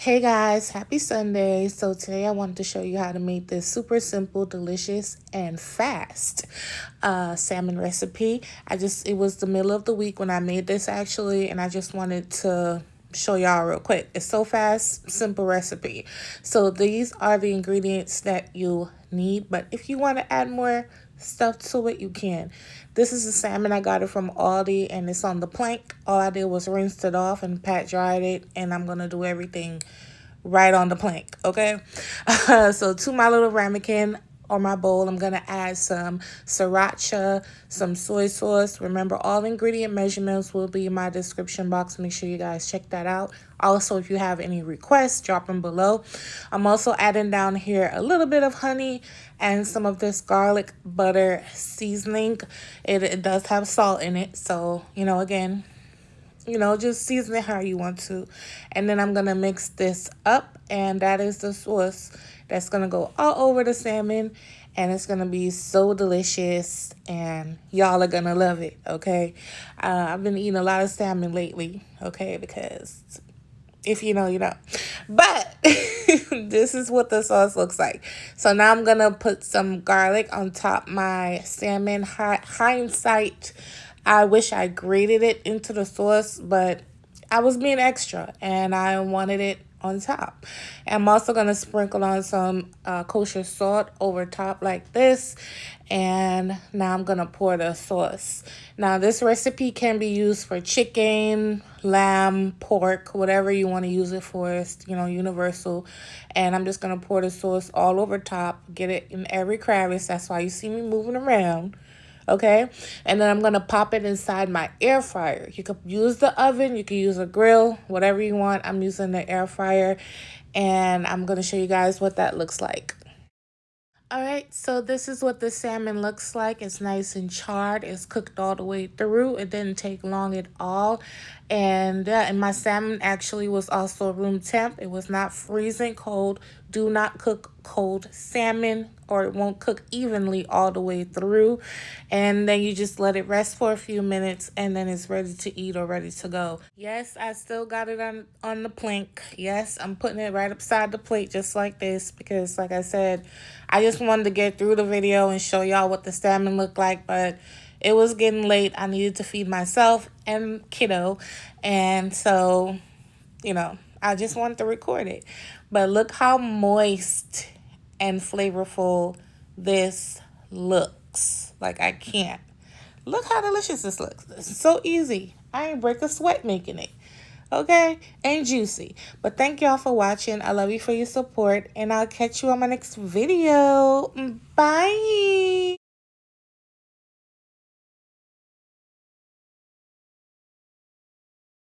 Hey guys, happy Sunday. So today I wanted to show you how to make this super simple, delicious, and fast salmon recipe. It was the middle of the week when I made this actually, and I just wanted to show y'all real quick. It's so fast, simple recipe. So these are the ingredients that you need, but if you want to add more stuff to it, you can. This is the salmon. I got it from Aldi and it's on the plank. All I did was rinse it off and pat dried it, and I'm gonna do everything right on the plank, okay? So to my little ramekin or my bowl, I'm gonna add some sriracha, some soy sauce. Remember, all ingredient measurements will be in my description box. Make sure you guys check that out. Also, if you have any requests, drop them below. I'm also adding down here a little bit of honey and some of this garlic butter seasoning. It does have salt in it, so again, just season it how you want to. And then I'm going to mix this up, and that is the sauce that's going to go all over the salmon, and it's going to be so delicious, and y'all are going to love it, okay? I've been eating a lot of salmon lately, okay, because if you know, you know. But this is what the sauce looks like. So now I'm going to put some garlic on top my salmon. Hindsight, I wish I grated it into the sauce, but I was being extra and I wanted it on top. I'm also going to sprinkle on some kosher salt over top like this. And now I'm going to pour the sauce. Now this recipe can be used for chicken, lamb, pork, whatever you want to use it for. It's, universal. And I'm just going to pour the sauce all over top. Get it in every crevice. That's why you see me moving around. Okay, and then I'm going to pop it inside my air fryer. You could use the oven, you could use a grill, whatever you want. I'm using the air fryer, and I'm going to show you guys what that looks like. All right, so this is what the salmon looks like. It's nice and charred. It's cooked all the way through. It didn't take long at all. And my salmon actually was also room temp. It was not freezing cold. Do not cook cold salmon or it won't cook evenly all the way through. And then you just let it rest for a few minutes and then it's ready to eat or ready to go. Yes, I still got it on the plank. Yes, I'm putting it right upside the plate just like this because like I said, I just wanted to get through the video and show y'all what the salmon looked like, but it was getting late. I needed to feed myself and kiddo. And so, I just wanted to record it. But look how moist and flavorful this looks. Like, I can't. Look how delicious this looks. It's so easy. I ain't break a sweat making it. Okay? And juicy. But thank y'all for watching. I love you for your support. And I'll catch you on my next video. Bye.